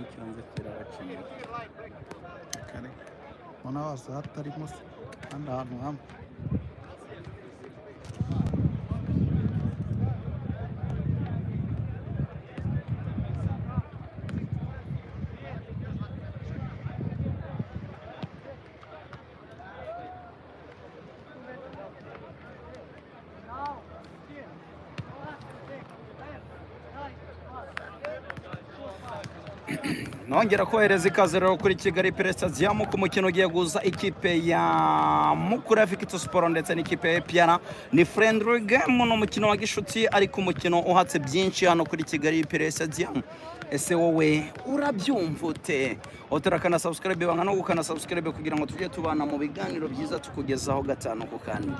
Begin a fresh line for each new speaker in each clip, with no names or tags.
icyonze kirabaciye
kare ubona hose hatarimo kandi ahantu hamwe
nongera kohereza ikaze rero kuri Kigali Stadium ku mukino ugiye guza ikipe ya Mukura Victory Sport ndetse n'ikipe ya APR. Ni friendly game, no mukino wa gishuti ariko umukino uhatse byinshi hano kuri Kigali Stadium. Ese wowe urabyumva ute? Oturakana subscribe banga no gukana subscribe kugira ngo tujye tubana mu biganiro byiza tukugezaho gatanu ku kandi.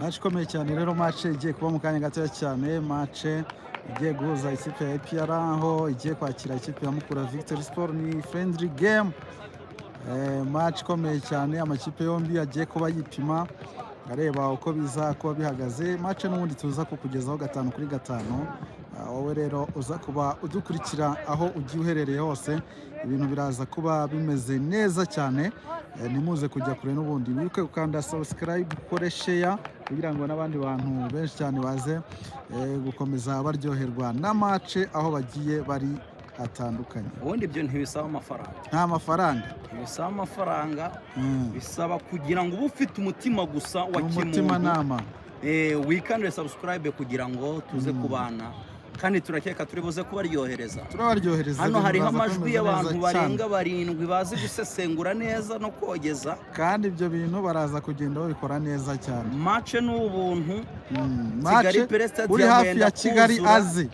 match ikomeye cyane rero, match igiye kuba mu kanya gatoya cyane, match igiye guhuza ikipe ya APR aho igiye kwakira ikipe ya Mukura Victory Sport. Ni friendly game, match ikomeye cyane, amakipe yombi agiye kuba yipima areba uko biza kuba bihagaze. Match n'ubundi tuza kukugezaho gatanu kuri gatanu, wowe rero uza kuba udukurikira aho ugiye uherereye hose, ibintu biraza kuba bimeze neza cyane. Nimuze kujya kure n'ubundi wibuke gukanda subscribe, ukore share kugira ngo n'abandi bantu benshi cyane baze gukomeza baryoherwa na match aho bagiye bari hatandukanye.
Ubundi ibyo ntibisaba amafaranga,
nta mafaranga
bisaba amafaranga, bisaba kugira ngo ube ufite umutima gusa wa kimuntu,
umutima nama.
Wikandire subscribe kugira ngo tuze kubana, kandi turakeka turi buze kubaryohereza. Hano hariho amajwi y'abantu barenga 7 bazi gusesengura neza no kogeza,
kandi ibyo bintu baraza kugenda babikora neza cyane.
Match n'ubuntu,
Kigali Stadium uri hafi ya Kigali azi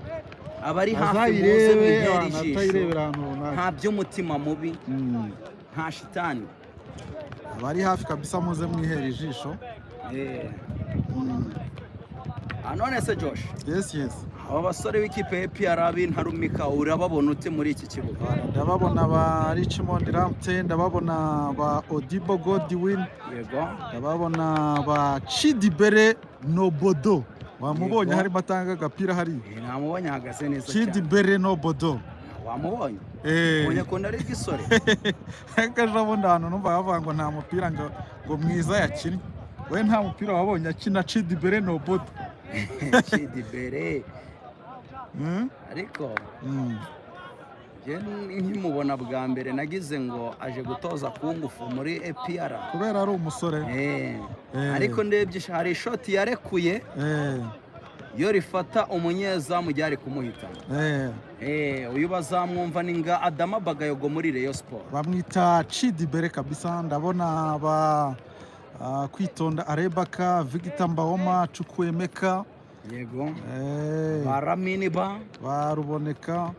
abari hafi muze mwihera ijisho, nta by'umutima mubi, nta shitani,
abari hafi kabisa muze mwihera ijisho.
None se Josh,
yes
aba basore w'ikipe ya APR b'intarumika urababona ute muri iki kibuga?
Ndababona ba Richmond Ramte, ndababona ba Odibo Godwin,
yego,
ndababona ba Chidibere Nobodo. Wamubonye harimo atanga agapira hari?
Namubonye hagaze neza cyane.
Chidibere Nobodo
wamubonye? Ubonye ko ndari gisore
akajabona hano numva bavuga ngo nta mupira ngo mwiza yakinnye. We nta mupira wabonye akina Chidibere Nobodo?
Chidibere ariko nkimubona bwa mbere nagize ngo aje gutoza kungufu muri APR
kubera ari umusore.
Ariko ndebye hari ishoti yarekuye yo rifata umunyezamu ryari kumuhita. Uyu bazamwumva ni nga Adama Bagayogo muri Rayon Sport,
bamwita Chidibere kabisa. Ndabona ba Kwitonda Arebaka, Victor Mbahoma, Chukwemeka,
yego, Baramini ba Ruboneka,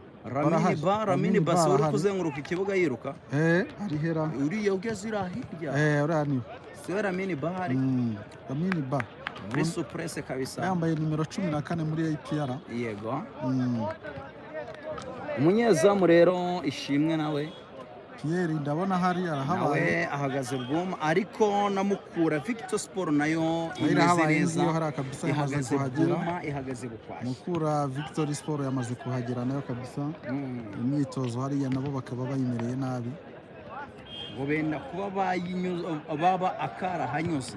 Ramini ba uri kuzenguruka ikibuga yiruka.
Ari hera
uri yogeze irahirya.
Urani
se Ramini ba hari
Ramini ba
muri surprise kabisa,
yambaye nimero 14 muri APR.
Yego, umunyezamu rero ishimwe nawe
Pierre ndabona hari arahabaye,
ahagaze bwoma, ariko na Mukura Victory Sport nayo imeze neza,
hari kabisa yamaze kuhagera.
Ihagaze bukwashye.
Mukura Victory Sport yamaze kuhagera nayo kabisa. Imyitozo hariya nabo bakaba bayimereye nabi,
ngo benda kuba baba akara hanyuze.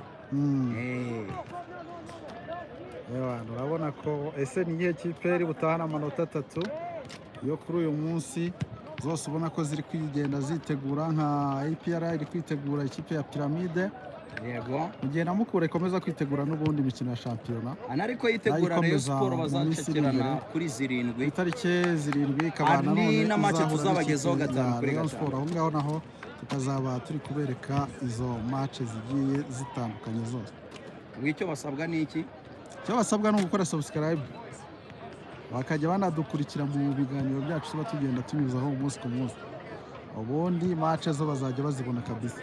Urabona ko ese ni iyihe kipe iri butahana amanota 3 yo kuri uyu munsi? Zose ubona ko ziri kwigenda zitegura, nka APR iri kwitegura ikipe ya Pyramide.
Yego,
mugihe na Mukura ikomeza kwitegura n'ubundi mikino ya shampiyona,
ariko yitegura Rayon Sport bazacakirana kuri 7
itariki 7 kabana none
na match tuzabagezaho gatanu kuri
Rayon Sport. Aho ngaho naho tukazaba turi kubereka izo match zigiye zitandukanye zose.
Icyo basabwa ni iki?
Icyo basabwa ni gukora subscribe, bakajya banadukurikira mu biganiro byacu tuba tugenda tunyuzaho umunsi ku munsi, ubundi match zo bazajya bazibona kabisa.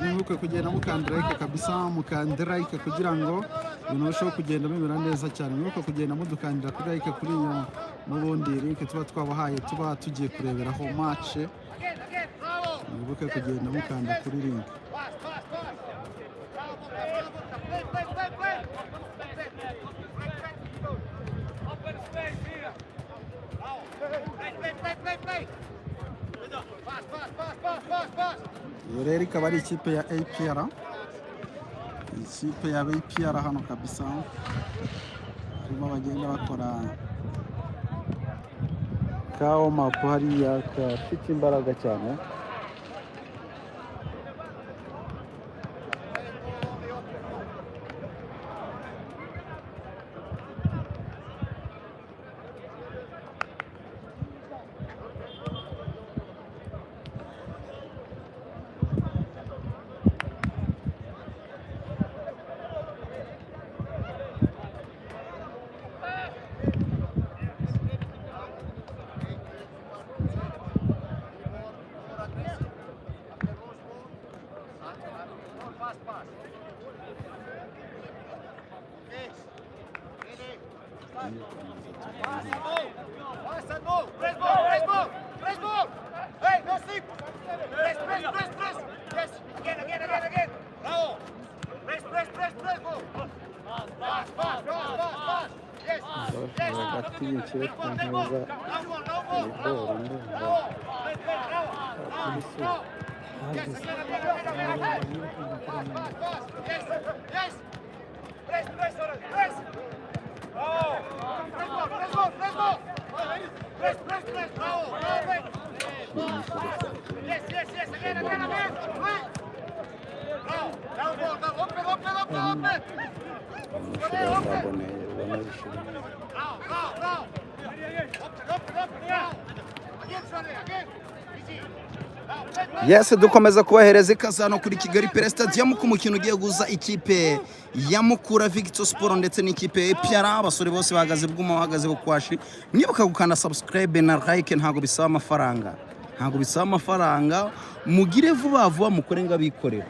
kandi mwibuke kugenda mukanda like kabisa, mukanda like kugira ngo ibintu birusheho kugenda bimera neza cyane. Mwibuke kugenda mudukandira kuri like kuri iyo n'ubundi link tuba twabahaye tuba tugiye kureberaho match. Mwibuke kugenda mukanda kuri link. Iyo rero ikaba ari ikipe ya APR, ikipe ya APR hano kabisa, harimo bagenda bakora kawo mapu hariya kafite imbaraga cyane.
Yes, dukomeza kubahereza ikaze hano kuri Kigali Pele Stadium ku mukino ugiye guza ikipe ya Mukura Victor Sport ndetse n'ikipe ya APR. Abasore bose bahagaze bwuma, bahagaze bukwashi. Mwibuka gukanda subscribe na like, ntago bisaba amafaranga, mugire vuba vuba mukore ngabikorera.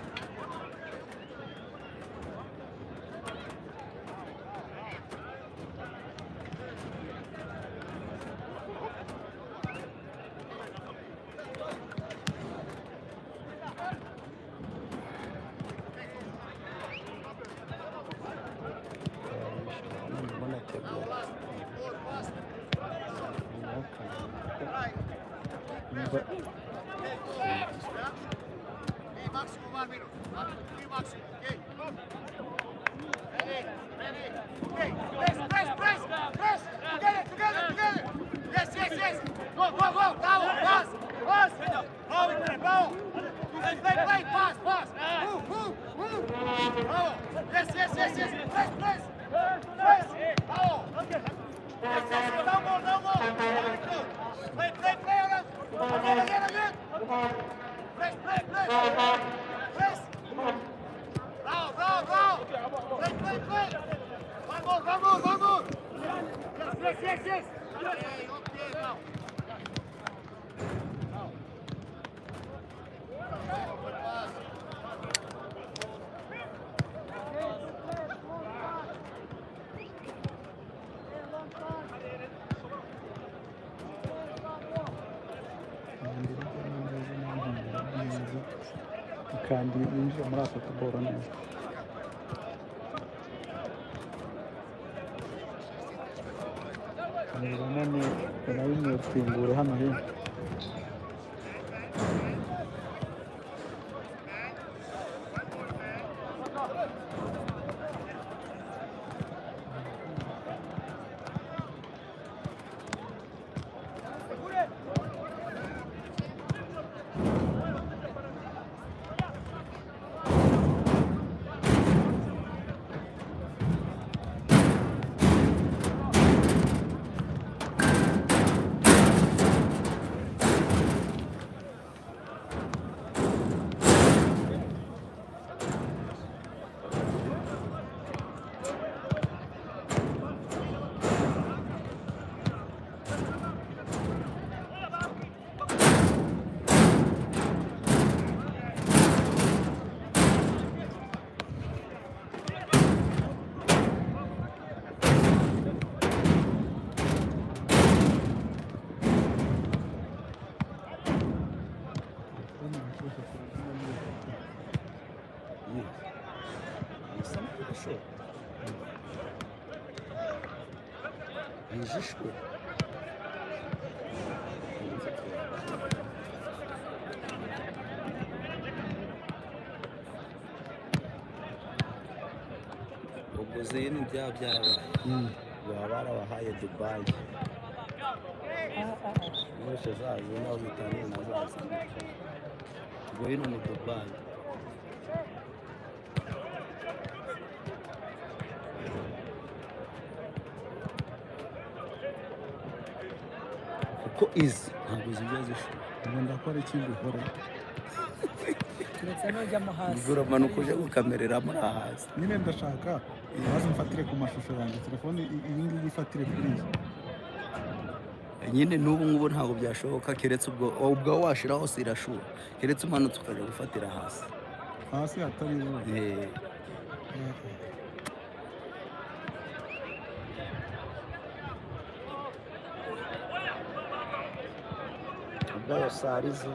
Kandi yinjira muri ako kaboro neza. Nibona nayo imwesimbure hano hino. ijisho yijishwe ubwo zino byaba byarabaye baba barabahaye Dubai bose zazo naho bitaniye na zazo ubwo hino ni Dubai kuko izi ntabwo zijya zishobora
ngo ndakora iki mbikore
keretse nujyamo hasi
uramanuka uje gukamerera muri hasi
nyine ndashaka maze mfatire ku mashusho yanjye telefone iyi ngiyi ifatire kuri iyi
nyine n'ubu ngubu ntabwo byashoboka keretse ubwo washira hose irashura keretse umanutse ukaja gufatira hasi
hasi hatari izuba
ubwo yose arizo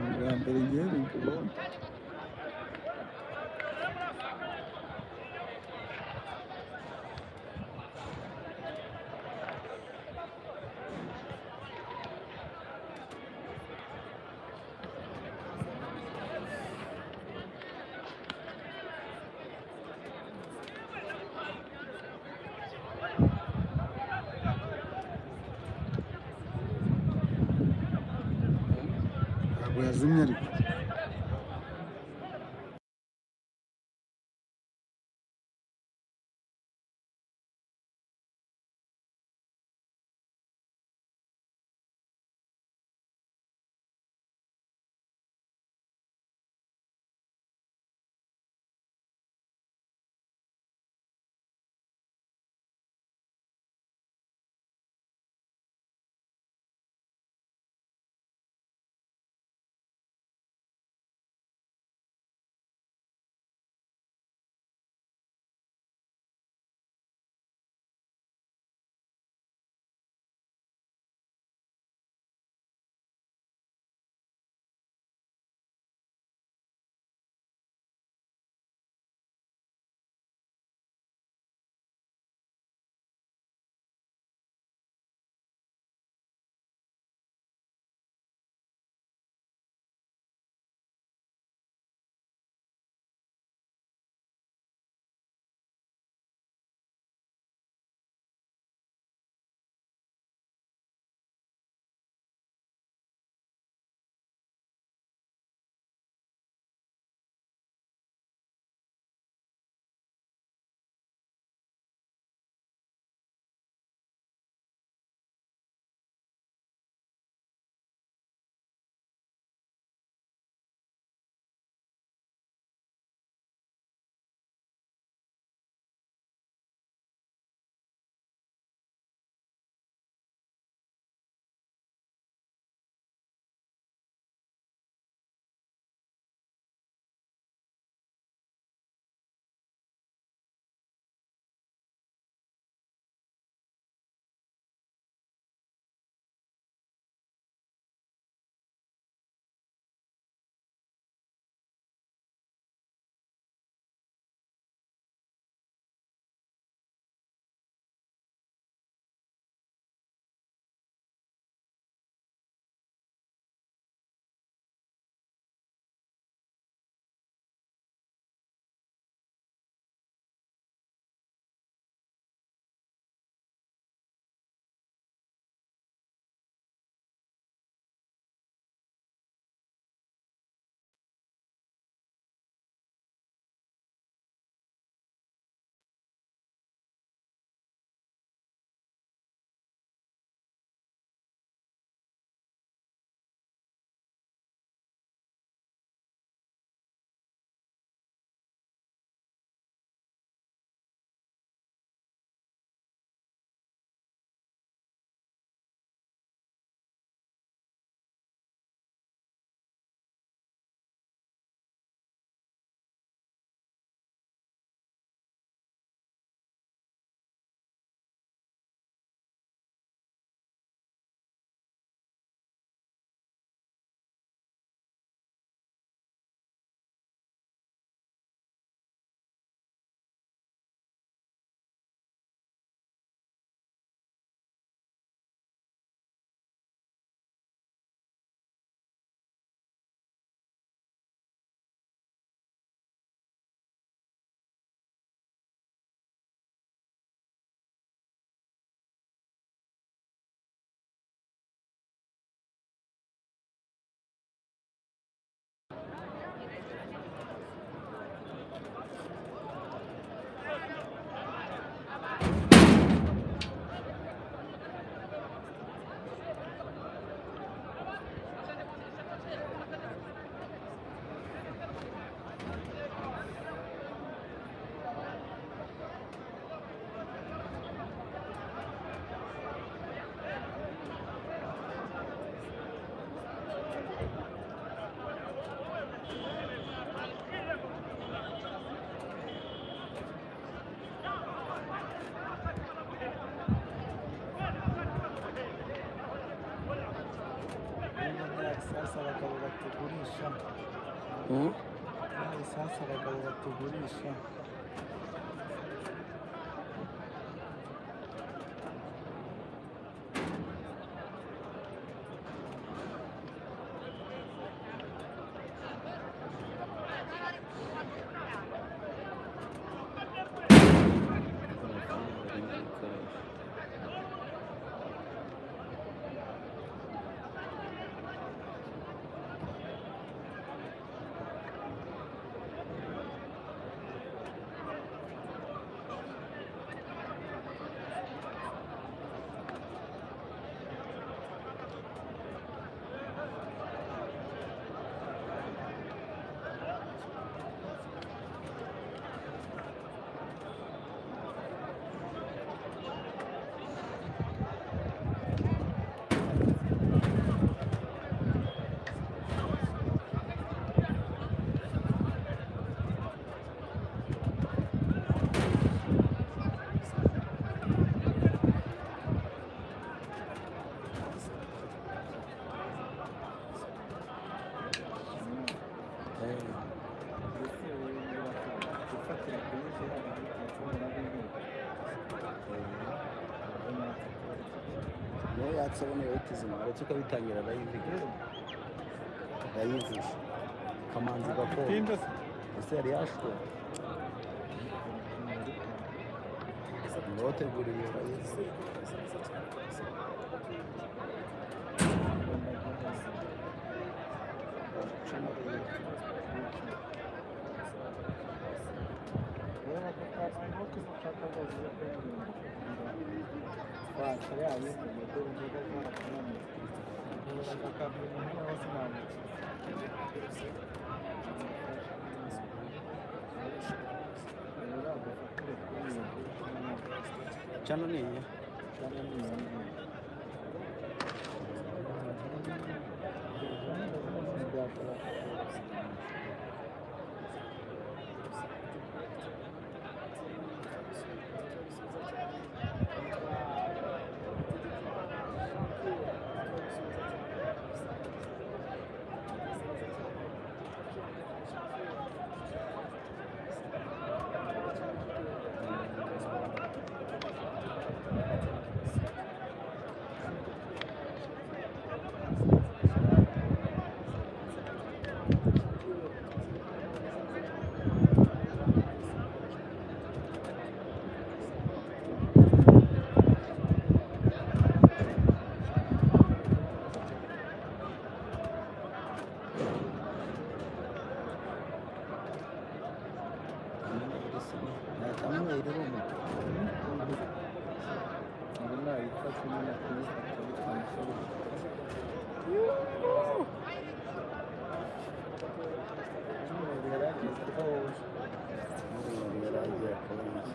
ubwa mbere ngiye kubona ntabwo yazimye ariko batugurisha
Mm.
nta lisansi abagabo batugurisha
Niyo yatsabona yo kizima aretse ukabitangira arayivuga yayivuje kamanzi gakondo ese yari yashwe bateguriye urayizi Chano niya.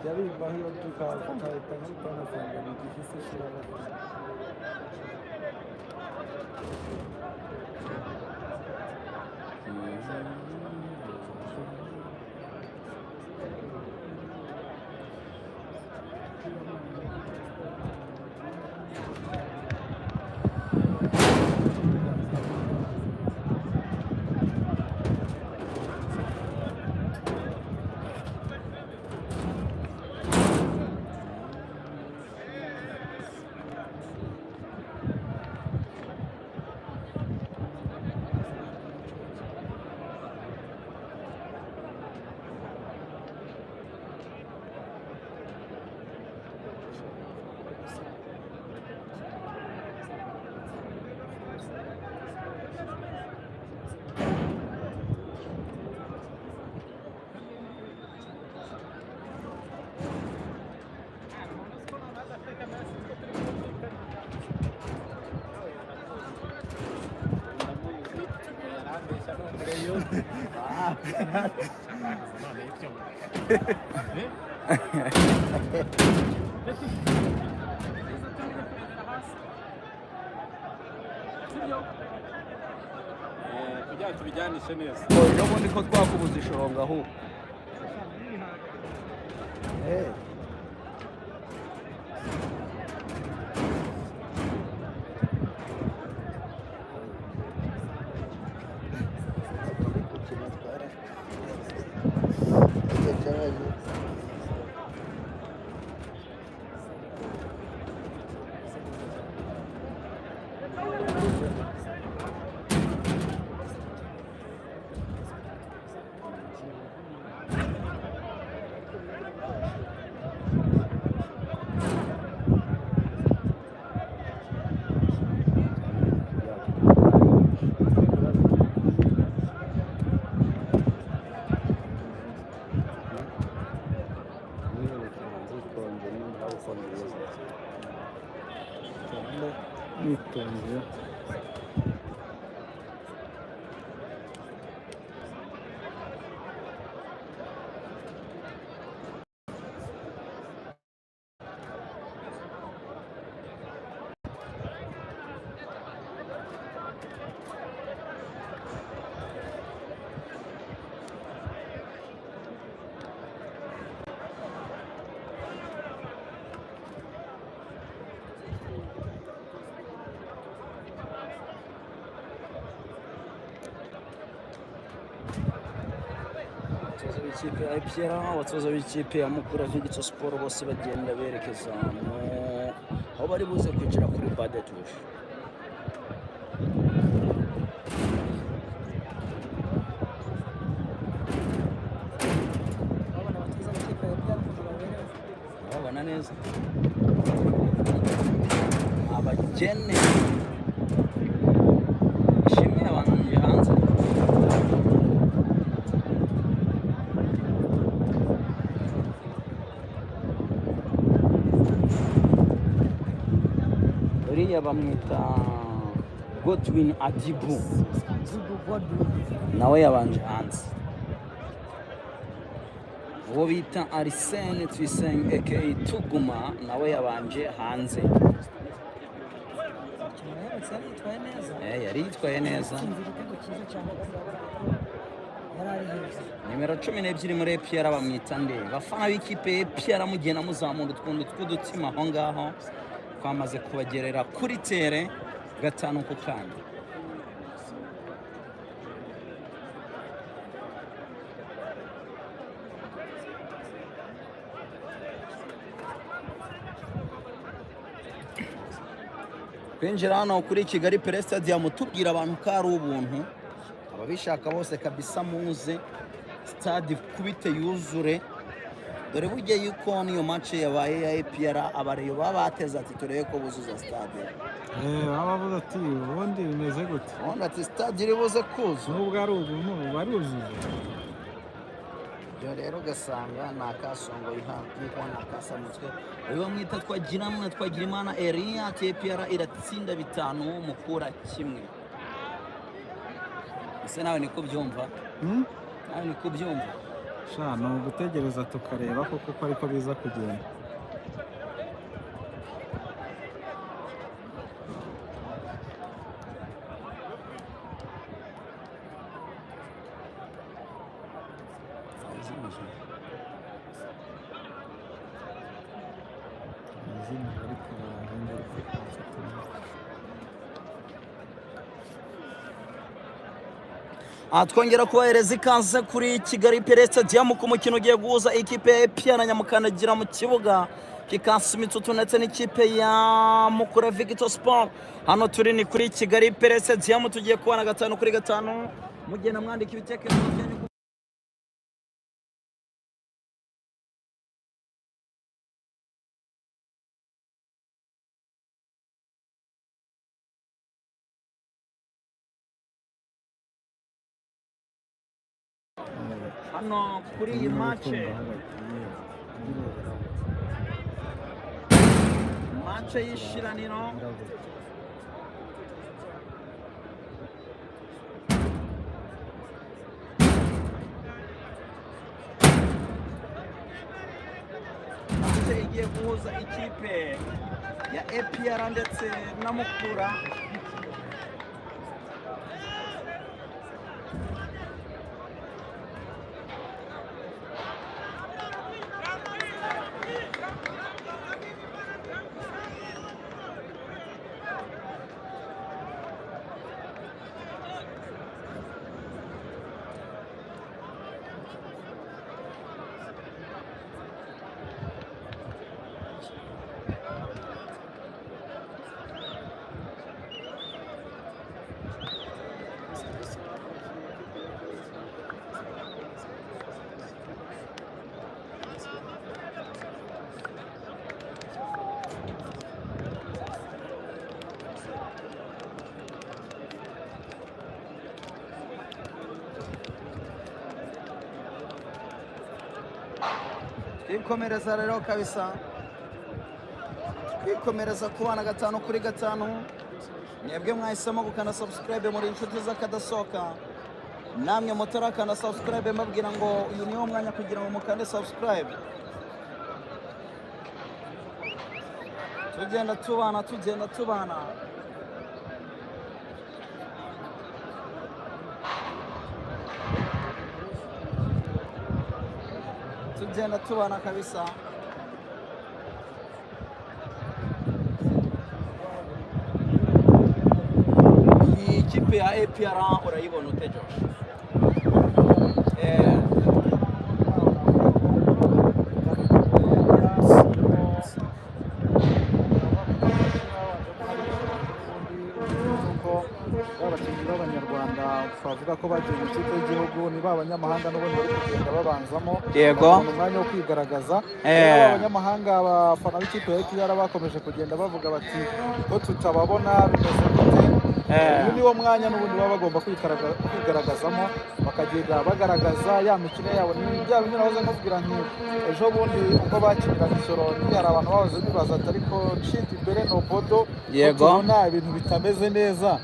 Jadi bahaya juga kalau tangan panas yang di sisi sini.
kugira tubijyanishe neza
ubundi ko twakubuza ishoronga aho
birarangiye.
abatoza b'ikipe ya APR, abatoza b'ikipe ya Mukura Victory Sport bose bagenda berekeza aho bari buze kwicara kuri bade touche.
Abana abatoza b'ikipe ya APR ukuntu baberewe.
Urabona neza abagene ishimwe abantu hanze. Uriya bamwita Godwin Adibu
Zubu Godwin.
nawe yabanje hanze. Uwo bita Arsene Tuyisenge aka Tuguma nawe yabanje hanze.
Umukino wahemutse yari yitwaye neza.
Yari yitwaye neza.
Yatsinze igitego cyiza cyane yari ari heza.
Nimero 12 muri APR bamwita nde? Bafana b'ikipe ya APR mugenda muzamura utwundi tw'udutima aho ngaho, twamaze kubagerera kuri tere gatanu ku kandi. Kwinjira hano kuri Kigali Pele Stadium tubwira abantu ko ari ubuntu, ababishaka bose kabisa muze stade kubite yuzure. Dore burya yuko niyo match yabaye ya APR abareyo baba bateza ati turebe ko buzuza stade.
Baba bavuze ati ubundi bimeze gute,
Ubundi ati stade iri buze kuzu.
nubwo ari ubuntu baruzuje.
Ibyo rero ugasanga ni akasongo niko ni akasamutwe. Uyu bamwita Twagirimana Elia ati APR iratsinda 5 Mukura 1. Ese nawe niko byumva? Nawe niko byumva?
Sha ni ugutegereza tukareba koko ariko biza kugenda.
Twongera kubahereza ikaze kuri Kigali Pele Stadium ku mukino ugiye guhuza ikipe ya APR na Nyamukandagira mu kibuga kikasa imitutu ndetse n'ikipe ya Mukura Victory Sport. Hano turi ni kuri Kigali Pele Stadium, tugiye kubana 5 kuri 5 mugenda mwandika ibitekerezo byanyu. Hano kuri iyi mace y'ishiraniro mace igiye guhuza ikipe ya APR ndetse na Mukura. Twikomereza rero kabisa, twikomereza kubana 5 kuri 5 mwebwe mwahisemo gukanda subscribe muri inshuti z'akadasohoka, namwe mutarakanda subscribe mbabwira ngo uyu niwo mwanya kugira ngo mukande subscribe. Tugenda tubana kabisa. Iyi kipe ya APR urayibona ute Josh?
abakinnyi b'Abanyarwanda twavuga ko bagiye mu kipe y'igihugu, ni b'abanyamahanga n'ubundi bari kugenda babanzamo,
Yego.
umwanya wo kwigaragaza. Abanyamahanga abafana b'ikipe ya APR bakomeje kugenda bavuga bati ko tutababona bimeze gute. Uyu niwo mwanya n'ubundi baba bagomba kwigaragazamo, bakagenda bagaragaza ya mikino yabo. Ni bya bimwe nahoze nkubwira nti ejo bundi ubwo bakiniraga Ishyorongi hari abantu bahoze bibaza ati ariko Chidi Bere Nobodo tubona ibintu bitameze neza.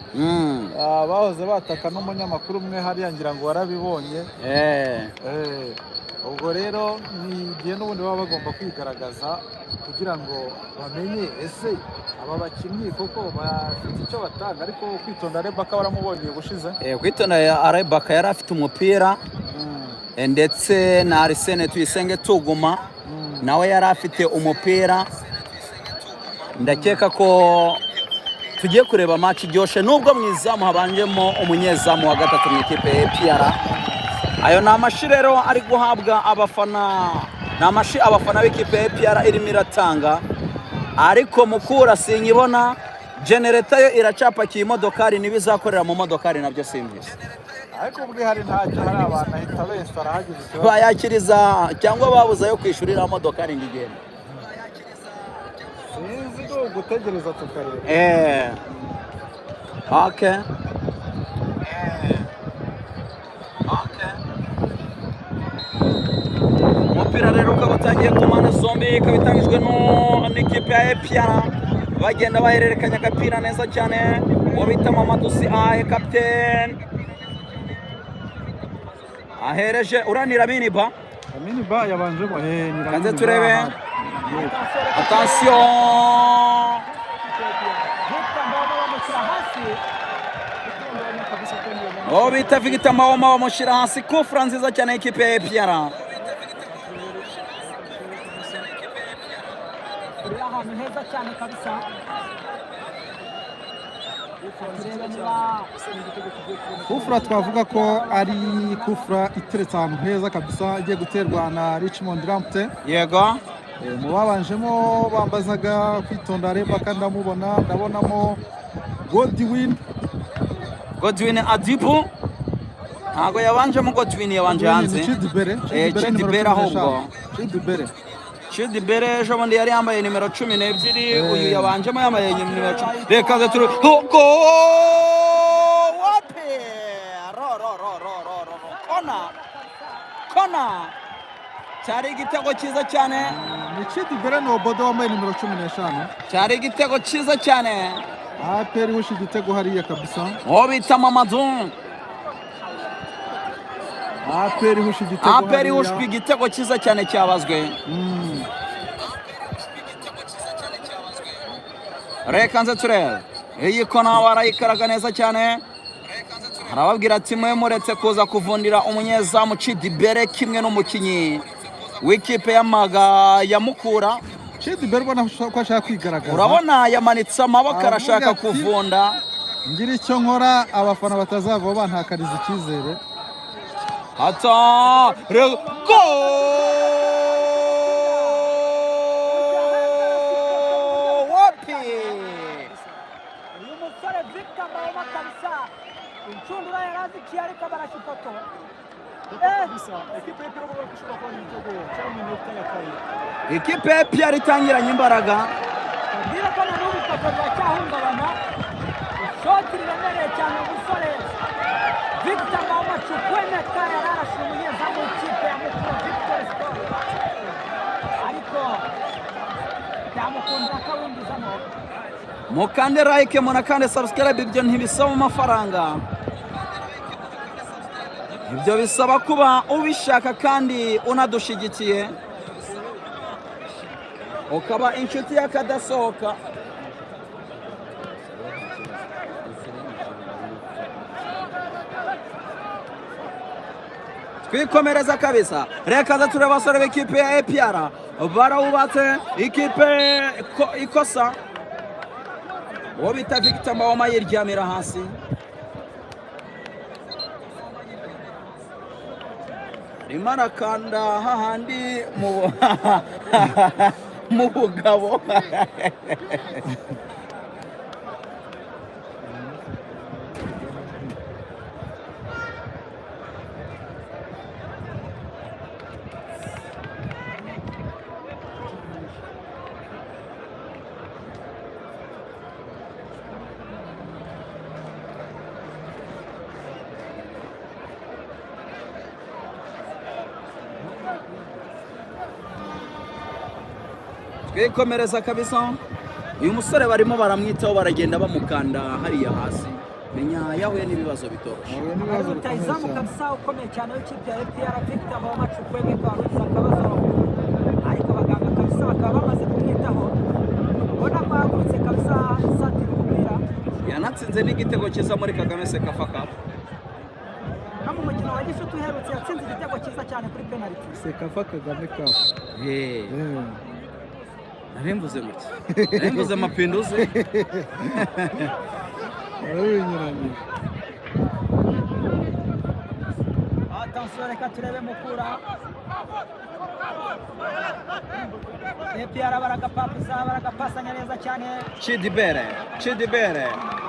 Bahoze bataka n'umunyamakuru umwe hariya ngira ngo warabibonye. Ubwo rero ni igihe n'ubundi baba bagomba kwigaragaza kugira ngo bamenye ese aba bakinnyi koko bafite icyo batanga. Ariko Kwitonda Rebaka waramubonye ubushize.
Kwitonda Rebaka yari afite umupira ndetse na Arsene Tuyisenge Tuguma nawe yari afite umupira. Ndakeka ko tugiye kureba match iryoshe, nubwo mu izamu habanjemo umunyezamu wa gatatu mu ikipe ya APR. Ayo ni amashi rero ari guhabwa abafana, ni amashi abafana b'ikipe ya APR irimo iratanga. Ariko Mukura sinyibona, generator yo iracapakiye imodokari, nibizakorera mu modokari nabyo simvise.
Ariko ubwe hari ntacyo, hari abantu ahita bese arahagize ikibazo
bayakiriza cyangwa babuza yo kwishurira modokari ngigenda.
Sinzi ngo gutegereza tukareba.
Okay. Umupira rero ukaba utangiye ku mpande zombi, ikaba itangijwe n'ikipe ya APR. Bagenda bahererekanya agapira neza cyane, uwo bita Mamadou Siahe kapiteni ahereje uranira Miniba.
Miniba yabanjemo
kanze turebe. Attention, uwo bita Victor Mbawoma bamushyira hasi. Kufra nziza cyane y'ikipe ya APR.
ahantu heza cyane kabisa.
Kufra twavuga ko ari Kufra iteretse ahantu heza kabisa, igiye guterwa na Richmond Lamptey.
Yego.
Mu babanjemo bambazaga Kwitonda Rebaka ndabonamo Godwin
Adibu. Ntago yabanjemo Godwin, yabanje hanze.
Chidi Bere
ahubwo.
Chidi
Bere ejo bundi yari yambaye nimero 12, uyu yabanjemo yambaye nimero 10. Reka ze turu wapi kona cyari igitego cyiza cyane.
Ni Chidi Bere Nobodo wambaye nimero 15.
Cyari igitego cyiza cyane.
APR hushi igitego hariya kabisa.
Uwo bita Mamadou.
APR hushi igitego hariya.
hushi igitego cyiza cyane cyabazwe. Reka nze turebe. Iyi kona barayikaraga neza cyane. Arababwira ati mwe muretse kuza kuvundira umunyezamu Chidi Bere kimwe n'umukinyi w'ikipe ya Mukura.
Chidi Bere ubona ko ashaka kwigaragaza.
Urabona yamanitse amaboko arashaka kuvunda.
Ngira icyo nkora abafana batazava bantakariza icyizere.
Hata go! Wapi!
Uyu musore Victor Mbawoma kabisa. Inshundura yarazi kiyari kabarashikoto.
Ikipe ya APR itangiranye imbaraga.
Ndira ko na n'ubu kakorwa cyahungabana. Shoti riremereye cyane umusore Victor Mbawoma Chukweme kare arashumuye zamu ikipe ya Mukura Victor Sport. Ariko byamukundira kawungizamo.
mukande like munakande subscribe, ibyo ntibisaba amafaranga, ibyo bisaba kuba ubishaka kandi unadushigikiye ukaba inshuti y'akadasohoka. Twikomereza kabisa. Reka za tureba abasore b'ikipe ya APR barawubatse, ikipe ikosa uwo bita Victor Mbawoma yiryamira hasi. Arimo arakanda hahandi mu bugabo. Twikomereza kabisa. Uyu musore barimo baramwitaho, baragenda bamukanda hariya hasi. Menya yahuye n'ibibazo bitoroshye.
rutahizamu kabisa ukomeye cyane w'ikipe ya APR Victor Mbawoma Chukwuemeka warugize akabazo, ariko abaganga kabisa bakaba bamaze kumwitaho, ubona ko yahagurutse kabisa asatira umupira.
Yanatsinze n'igitego cyiza muri Kagame Sekafa Cup.
No mu mukino wa gishuti uherutse yatsinze igitego cyiza cyane kuri penalty.
Sekafa Kagame Cup.
Narembuze muti. Narembuze mapinduzi.
Attention, reka turebe Mukura. APR baragapasanya neza cyane.
Chidibere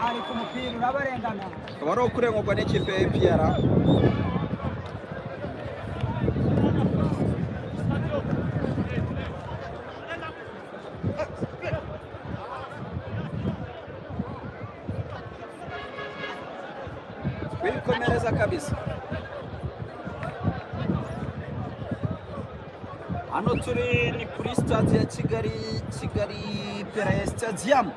Ari ku mupira urabarengana.
akaba ari ukurengurwa n'ikipe ya APR. Twikomereza kabisa. Hano turi ni kuri stade ya Kigali Pele Stadium.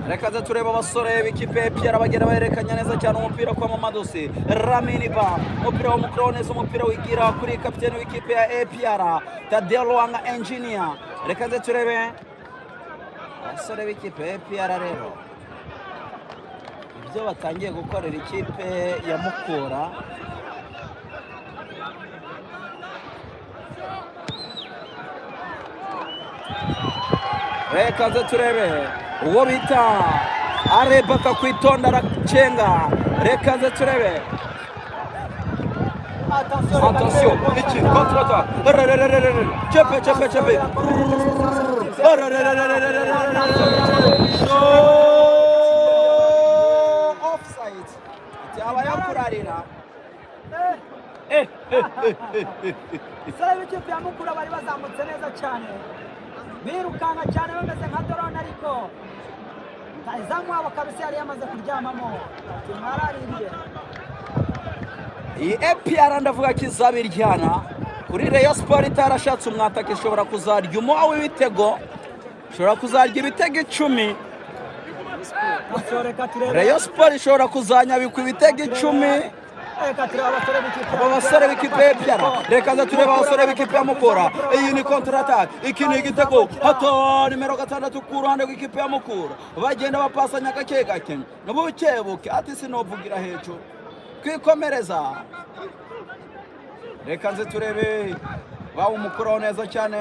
Reka za tureba abasore b'ikipe ya APR bagenda bahererekanya neza cyane umupira kwa Mamadosi Lamine Ba, umupira w'umukuru neza, umupira wigira kuri kapiteni w'ikipe ya APR Tadeo Luanga Engineer. Reka za turebe abasore b'ikipe ya APR rero ibyo batangiye gukorera ikipe ya Mukura. Reka za turebe uwo bita Arebaka kwitonda aracenga. Reka za turebe. Attention, iki contre-attaque. Chepe. Offside. Cyaba yakurarira.
Sare w'ikipe ya Mukura bari bazamutse neza cyane, birukanga cyane bameze nka drone, ariko rutahizamu wabo kabisa yari yamaze kuryamamo. Mwaraririye.
Iyi APR ndavuga ko izabiryana kuri Rayon Sport itarashatse umwataka, ishobora kuzarya umuha w'ibitego, ishobora kuzarya ibitego 10. Rayon Sport ishobora kuzanyabikwa ibitego 10. Aba basore b'ikipe ya APR. Reka za tureba abasore b'ikipe ya Mukura. Iyi ni contre-attaque, iki ni igitego. Hato nimero 6 ku ruhande rw'ikipe ya Mukura bagenda bapasanya gake gake bukebuke, ati sinovugira hejuru. Kwikomereza. Reka nze turebe bawo Mukura neza cyane.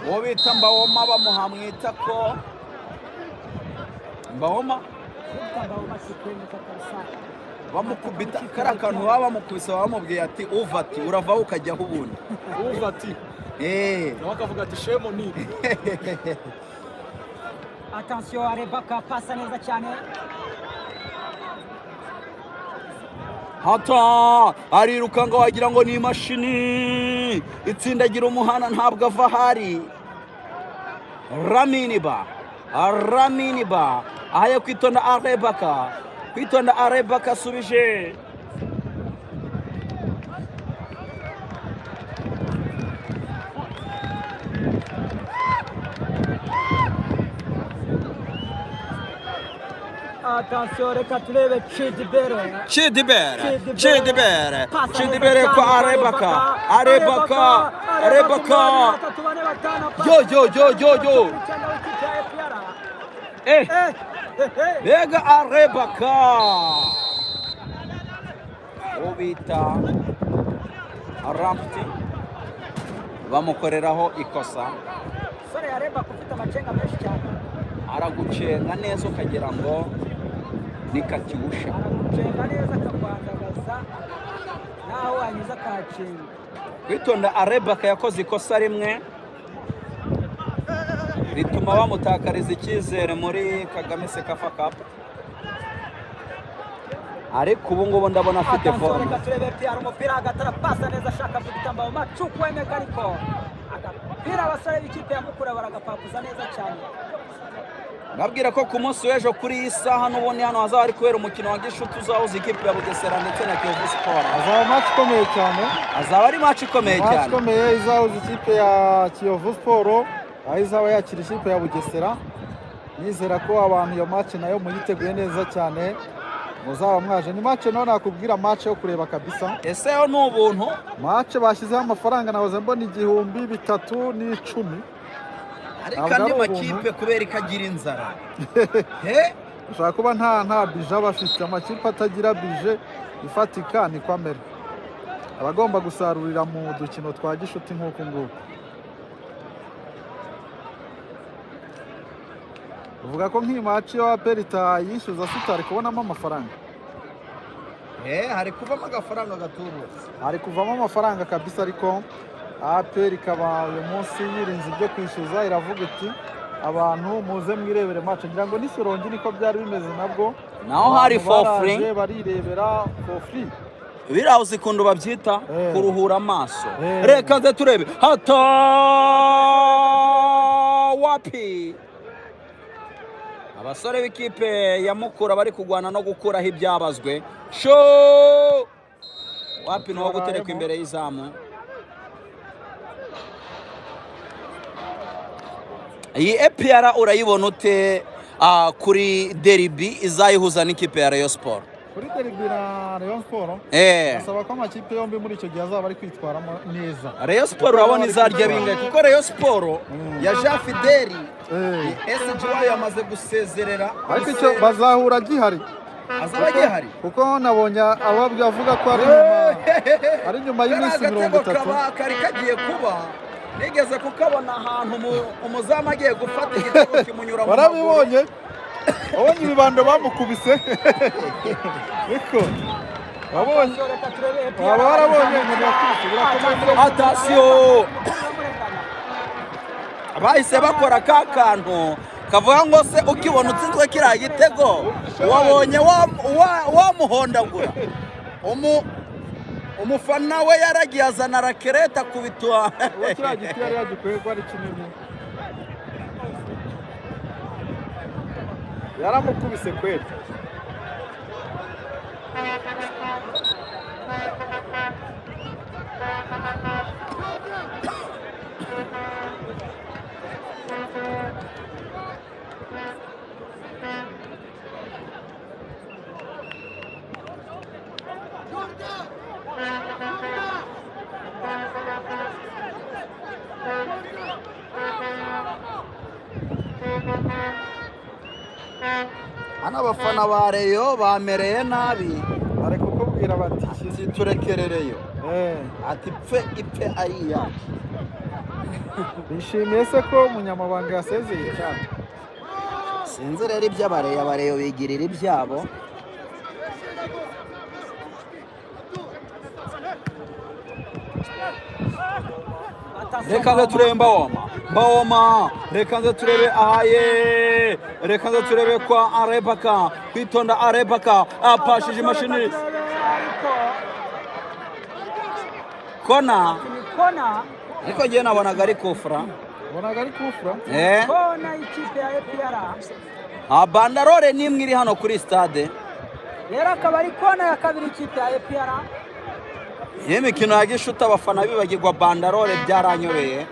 Uwo bita Mbawoma bamuhamwita ko Mbawoma bamukubita kariya kantu baba bamukubise, bamubwiye ati uvati uravaho ukajyaho ubundi
uvati nawe akavuga ati shemo ni.
Attention, Arebaka pasa neza cyane.
Hata arirukanga wagira ngo ni imashini itsindagira umuhana, ntabwo ava hari. Lamine Ba ahaye kwitonda Arebaka, asubije.
Attention, reka turebe Chidibere.
Chidibere kwa Arebaka. Yo. Bega Arebaka. Ubita Ramti bamukoreraho ikosa.
Sore Arebaka ufite amacenga menshi cyane.
Aragucenga neza ukagira ngo ni Katyusha.
Aragucenga neza akabandagaza naho wanyuze akahacenga.
Kwitonda Arebaka yakoze ikosa rimwe rituma bamutakariza icyizere muri Kagame Sekafa Cup. Ariko ubu ngubu ndabona afite forme.
Reka turebe Pierre umupira agatara pasa neza ashaka gutamba mu macuku emeka ariko agapira abasore b'ikipe ya Mukura baragapapuza neza cyane.
Nabwira ko ku munsi w'ejo kuri iyi saha n'ubundi hano hazaba hari kubera umukino wa gishuti uzahuza ikipe ya Bugesera ndetse na Kiyovu Sport.
azaba match ikomeye cyane,
Azaba ari match ikomeye
match
cyane.
ikomeye izahuza ikipe ya Kiyovu Sport aho izaba yakira ikipe ya Bugesera. Nizera ko abantu iyo match nayo muyiteguye neza cyane, muzaba mwaje. Ni match naho nakubwira match yo kureba kabisa.
Ese yo ni ubuntu?
Match bashyizeho amafaranga nahoze mbona 310.
Ariko andi makipe kubera ikagira inzara.
Ushaka kuba nta bije bafite, amakipe atagira bije ifatika ni kwamera. Abagomba gusarurira mu dukino twa gishuti nk'uko nguko. Uvuga ko nk'iyi match yo Aperita yishyuza sitari kubonamo amafaranga.
Hari kuvamo agafaranga gatubutse.
Hari kuvamo amafaranga kabisa, ariko APR ikaba uyu munsi yirinze ibyo kwishyuza, iravuga iti abantu muze mwirebere match. Ngira ngo n'Isirongi niko byari bimeze nabwo.
Naho hari for free.
Barirebera for free.
Biriya uzikunda babyita kuruhura amaso.
Eh.
Reka nze turebe. Hata wapi. Abasore b'ikipe ya Mukura bari kugwana no gukuraho ibyabazwe. Sho! Wapi no gutereka imbere y'izamu. Iyi APR urayibona ute kuri derby izayihuza n'ikipe ya Rayon Sport?
Kuri derby na Rayon Sport asaba ko amakipe yombi muri icyo gihe azaba ari kwitwaramo neza.
Rayon Sport urabona izarya bingahe kuko Rayon Sport ya Jean Fideli SG yamaze gusezerera,
ariko icyo bazahura gihari.
Azaba gihari
kuko nabonye ababwa avuga ko ari nyuma y'iminsi 30
kari kagiye kuba. Nigeze kukabona ahantu umuzamu agiye gufata igitego kimunyura mu maguru.
Warabibonye? Abonye ibibando bamukubise. Niko wabonye warabonye
atasiyo bahise bakora ka kantu kavuga ngo se ukibona utsinzwe kiriya gitego wabonye wamuhondagura. Umufana we yaragiye azana rakereta kubitwa.
Kiriya giti yari yagikwegwa ari kinini, yaramukubise kweli.
Hano abafana ba Rayon bamereye nabi,
bari kukubwira bati
turekerereyo. Ati ipfe ari yacu.
Bishimiye se ko umunyamabanga yasezeye cyane.
Sinzi rero iby'abareyo bigirira ibyabo. Reka nze turebe Mbawoma. Reka nze turebe ahaye. Reka nze turebe kwa Arebaka. Kwitonda Arebaka apashije imashini. Kona. Niko ngiye nabonaga ari kufra.
Bonaga ari kufra?
Kona ikipe ya APR.
Bandarore nimwe iri hano kuri stade.
Rero akaba ari kona ya kabiri ikipe ya APR.
Iyi mikino ya gishuti abafana bibagirwa bandarore byaranyobeye.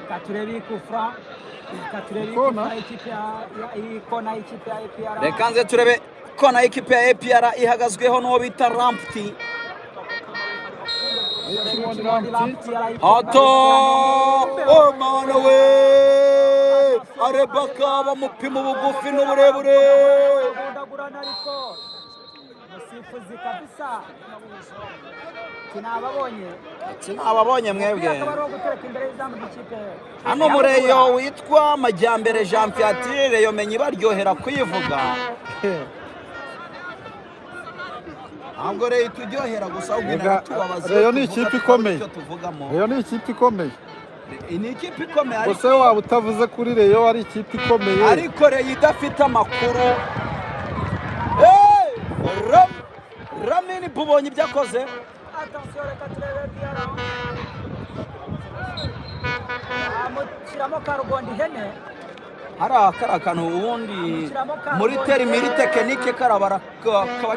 Katurebe kufra. Katurebe
Kona.
kufra ikipe ya kona ikipe ya APR.
reka nze turebe kona y'ikipe ya APR ihagazweho n'uwo bita Rampti. Hato mana we arebaka bamupima ubugufi n'uburebure.
Budagurana ariko musifuzi kabisa kinababonye
Sinababonye mwebwe.
akaba ari gutereka imbere y'izamu ry'ikipe
Hano mureyo witwa Majyambere Jean Fiatire yomenye baryohera kuyivuga. Ntabwo rero turyohera gusa ubwira tubabaza.
Reyo ni ikipe ikomeye.
Tuvugamo.
Reyo ni ikipe ikomeye.
Ni ikipe ikomeye
Gusa waba utavuze kuri Reyo ari ikipe ikomeye.
ariko rero idafite amakuru. Ramini bubonye ibyo akoze.
Attention reka turebe Diarra amushyiramo karugondi ihene
Hari akantu ubundi muri terimiri tekinike kaba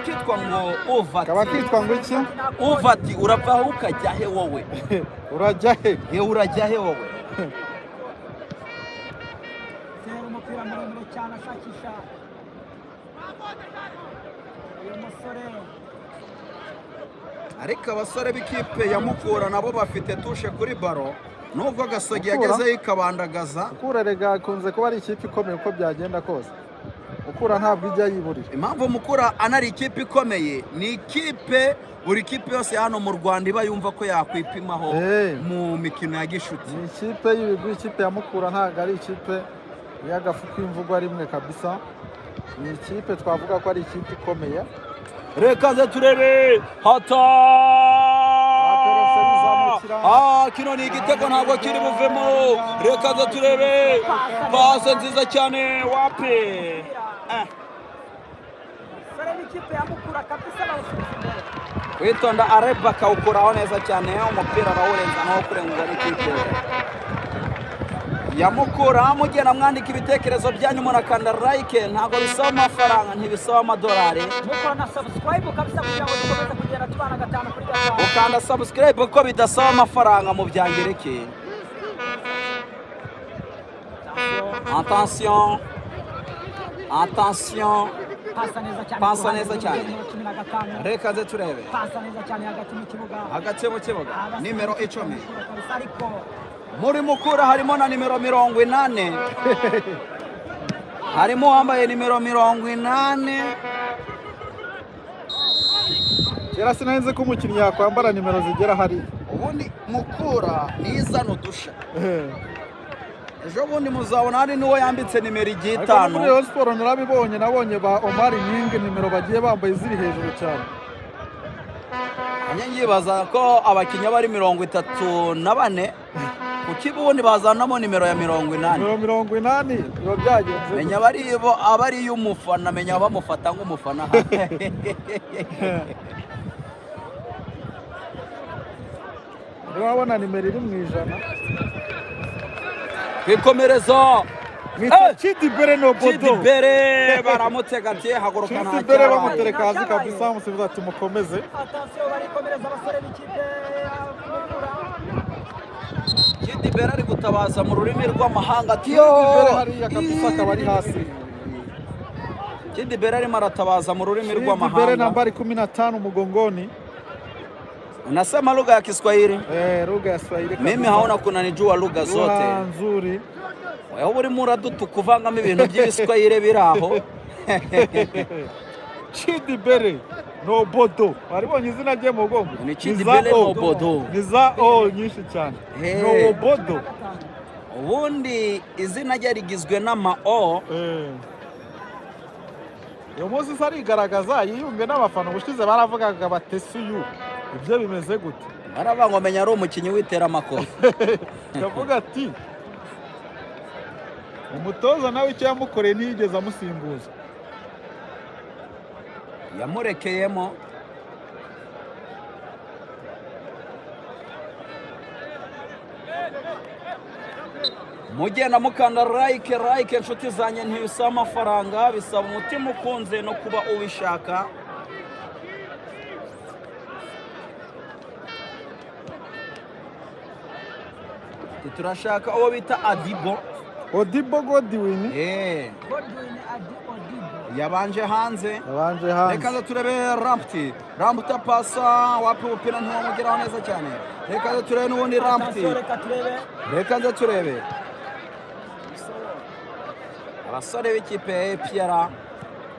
kitwa ngo uvati.
Kaba kitwa ngo iki?
Uvati uravaho ukajya he wowe?
Urajya he?
Urajya he wowe?
tera umupira muremure cyane ashakisha uyu musore
Ariko abasore b'ikipe ya Mukura nabo bafite tushe kuri baro. Nubwo Gasogi
Mukura?
yagezeyo ikabandagaza.
Mukura rega akunze kuba ari ikipe ikomeye uko byagenda kose. Mukura ntabwo ijya yiburira.
Impamvu Mukura anari ikipe ikomeye ni ikipe buri kipe yose hano mu Rwanda iba yumva ko yakwipimaho mu mikino ya gishuti.
Ni ikipe y'ibigwi, ikipe ya Mukura ntabwo ari ikipe y'agafu k'imvugwa rimwe kabisa. Ni ikipe twavuga ko ari ikipe ikomeye.
Reka ze turebe hata kino ni igitego ntabwo kiri buvemo. Reka ze turebe pase nziza cyane wapi.
sore n'ikipe ya Mukura kabisa bawusubiza imbere
Witonda areba kawukuraho neza cyane umupira arawurenza naho kurengwa n'ikipe ya Mukura. Mugena mwandika ibitekerezo byanyu murakanda like, ntabwo bisaba amafaranga ntibisaba amadolari.
Mukura na subscribe kabisa kugira ngo dukomeze kugenda tubana gatanu kuri gatanu
Ukanda subscribe ko bidasaba amafaranga mu byangereke. Attention pasa neza cyane reka ze turebe
pasa neza cyane hagati mu kibuga
hagati mu kibuga nimero 10 muri Mukura harimo na nimero 80 harimo wambaye nimero 80.
Kera sinanze ko umukinnyi yakwambara nimero zigera hari.
Ubundi Mukura nizana udusha. Ejo bundi muzabona hari n'uwo yambitse nimero 5.
Muri Rayon Sport narabibonye, nabonye ba Omar Nyingi nimero bagiye bambaye ziri hejuru cyane.
Nyibaza ko abakinnyi bari 34 kuki ubundi bazanamo nimero ya 80.
Nimero 80 biba byagenze.
Menya abari y'umufana, menya bamufata nk'umufana.
Urabona nimero iri mu ijana.
Kwikomereza
Chidi Bere no Bodo.
Chidi Bere baramutega ati haguruka nta.
Chidi Bere bamutereka hasi kabisa musifuza ati mukomeze.
Attention barikomereza abasore b'ikipe ya Mukura.
Chidi Bere ari gutabaza mu rurimi rw'amahanga ati
Chidi Bere hariya kabisa akaba ari hasi.
Chidi Bere arimo aratabaza mu rurimi rw'amahanga.
Chidi Bere nambari 15 mgongoni.
Unasema lugha ya Kiswahili?
Lugha ya Kiswahili.
Mimi haona kunanijua lugha zote.
Nzuri.
Wewe uri muradutu kuvangamo ibintu by'Igiswahili biraho.
Chidi Bere no Bodo. Waribonye izina rye mu gongo.
Ni Chidi Bere no Bodo.
Ni za o nyinshi cyane. No Bodo.
Ubundi izina rye rigizwe n'ama o.
Uyu munsi sarigaragaza yiyunge n'abafana ubushize baravugaga batesuyu. Ibyo bimeze gute?
Baravuga menya ari umukinnyi witera amakofi.
Ndavuga ati umutoza nawe icyo yamukoreye ntiyigeze amusimbuza.
Yamurekeyemo. mugenda mukanda like inshuti zanjye ntibisaba amafaranga, bisaba umutima ukunze no kuba ubishaka. Turashaka uwo bita
Odibo Godwin.
Eh,
Godwin Odibo.
yabanje hanze. Reka nza turebe Rampti pasa wapi umupira ntiwamugeraho neza cyane. Reka nza turebe n'ubundi Rampti. Reka nza turebe abasore b'ikipe ya APR.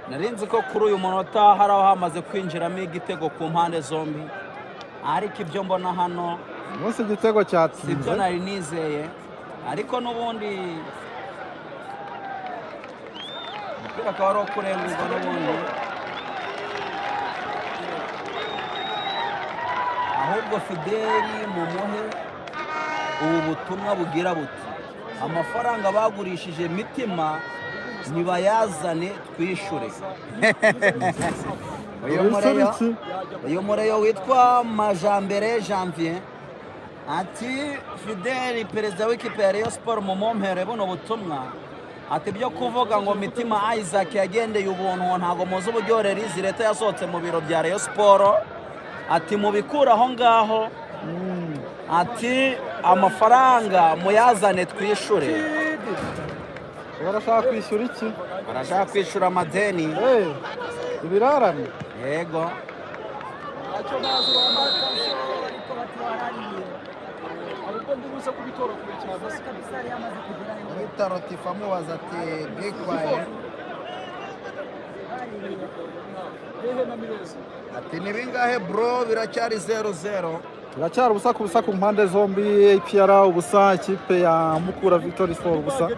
Narinzi ko kuri uyu munota hari aho hamaze kwinjiramo igitego ku mpande zombi, ariko ibyo mbona hano
Munsi igitego cyatsinze.
sibyo nari nizeye, ariko n'ubundi umupira akaba ari uwo kurengurwa n'ubundi, ahubwo Fideli mumuhe ubu butumwa bugira buti amafaranga bagurishije Mitima nibayazane twishure. Uyu mureyo witwa Majambere Janvier ati Fideli perezida w'ikipe ya Rayon Sport mumumpere buno butumwa, ati byo kuvuga ngo Mitima Isaac yagendeye ubuntu ntago muzi uburyohe izi leta yasohotse mu biro bya Rayon Sport, ati mubikura aho ngaho, ati amafaranga muyazane twishure.
Barashaka kwishyura iki?
Barashaka kwishyura amadeni.
Ibirarane.
Yego. Bitaro tifamubaza ati be quiet. Ati ni bingahe bro, biracyari 0-0.
Biracyari ubusa ku busa ku mpande zombi. APR ubusa, ikipe ya Mukura Victory Sport ubusa.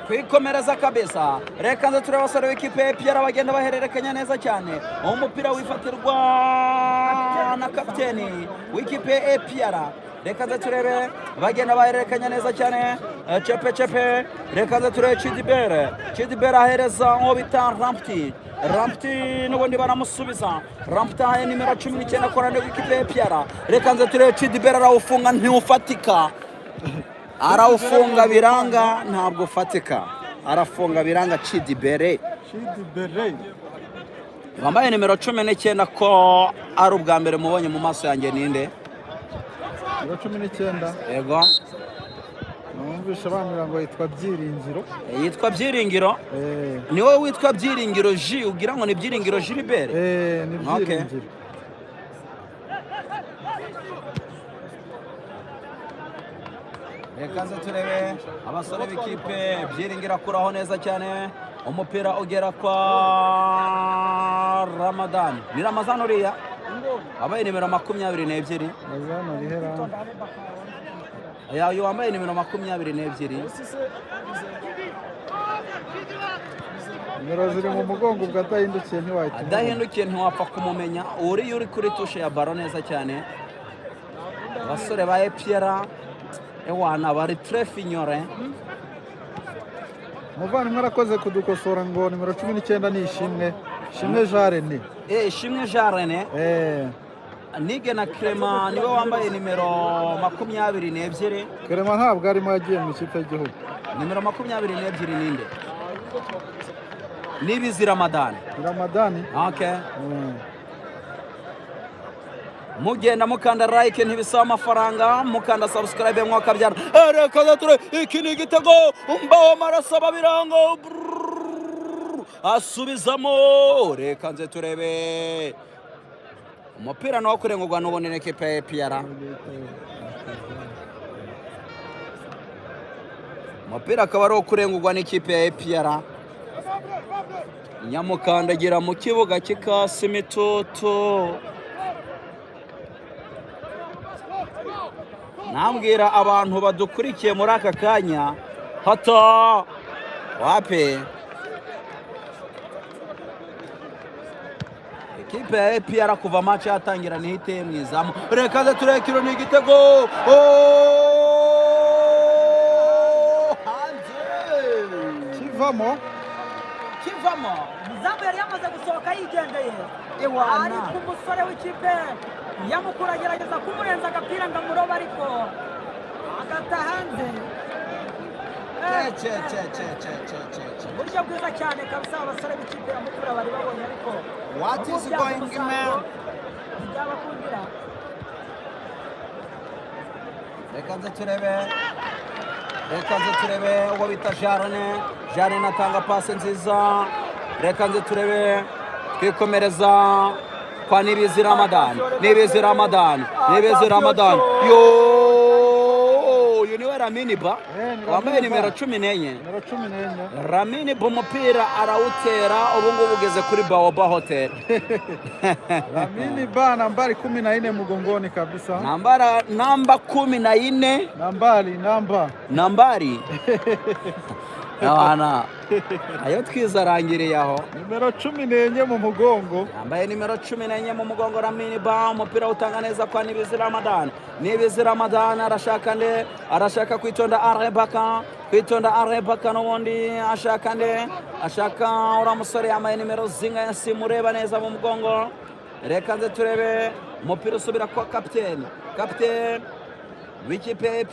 Kwikomereza kabisa. Reka nze turebe abasore b'ikipe ya APR bagenda bahererekanya neza cyane. Umupira wifatirwa na kapiteni w'ikipe ya APR. Reka nze turebe bagenda bahererekanya neza cyane. Chepe. Reka nze turebe Chidibere ahereza uwo bita Rampti n'ubundi baramusubiza. Rampti ahaye nimero 19 korane w'ikipe ya APR. Reka nze turebe Chidibere arawufunga ntiufatika. Arawufunga biranga ntabwo ufatika, arafunga biranga Chidibere wambaye nimero 19 ko ari ubwa mbere mubonye mu maso yanjye. Ninde?
Nimero 19.
Yego,
numvisha bambwira ngo yitwa Byiringiro.
Yitwa Byiringiro? Ni wowe witwa Byiringiro J, ugira ngo ni Byiringiro Gilbert?
Ni Byiringiro.
Reka nze turebe abasore b'ikipe Byiringiro akuraho neza cyane. Umupira ugera kwa Ramadan. Ni Ramazan uriya? Wabaye nimero 22.
Ramazan arihera.
Uyu wambaye nimero 22.
Nimero ziri mu mugongo bwadahindukiye ntiwahita.
Adahindukiye ntiwapfa kumumenya. Uri kuri tushe ya baro neza cyane. Abasore ba APR ewana bari trefinyore.
Muvandimwe arakoze kudukosora ngo nimero 19 ni Ishimwe Jarene.
Ishimwe Jarene. Nige na Clement niwe wambaye nimero 22.
Clement ntabwo arimo yagiye mu ikipe y'igihugu.
Nimero 22 ninde? Nibizi Ramadan. Okay. Mugenda mukanda like ntibisaba amafaranga, mukanda subscribe mwakabyara. Reka ture iki ni igitego umbaho marasaba birango asubizamo. Reka nze turebe umupira no kurengurwa n'ubonene ekipe ya APR. Umupira akaba ari kurengurwa n'ikipe ya APR. Nyamukandagira mu kibuga kikasi imitutu. Nambwira abantu badukurikiye muri aka kanya hato wape ekipe ya APR kuva match yatangira nihite mwizamu. Reka nze turebe kiro ni igitego.
Kivamo.
Muzamu yari yamaze gusohoka yigendeye
Ewana.
ariko umusore w'ikipe ya Mukura agerageza kumurenza agapira ngo amurobe ariko agata hanze uburyo bwiza cyane kabisa abasore b'ikipe ya Mukura bari babonye ariko
What is going on?
byabakundira
Reka nze turebe uwo bita Jarene atanga pasi nziza. Reka nze turebe twikomereza kwa Nibizi Ramadan. Yo uyu niwe Lamine Ba wambaye nimero 14. Lamine Ba umupira arawutera ubu ngubu ugeze kuri Baoba Hotel.
Lamine Ba nambari 14 mgongoni kabisa.
Namba 14. Nambari. Yawana. Ayo twizarangiriye aho.
Nimero 14 mu mugongo.
Yambaye nimero 14 mu mugongo Lamine Ba, umupira utanga neza kwa Nibizi Ramadan arashaka kwitonda Arebaka n'ubundi ashaka ura musore yambaye nimero zinga yasimureba neza mu mugongo. Reka nze turebe umupira usubira kwa kapiteni w'ikipe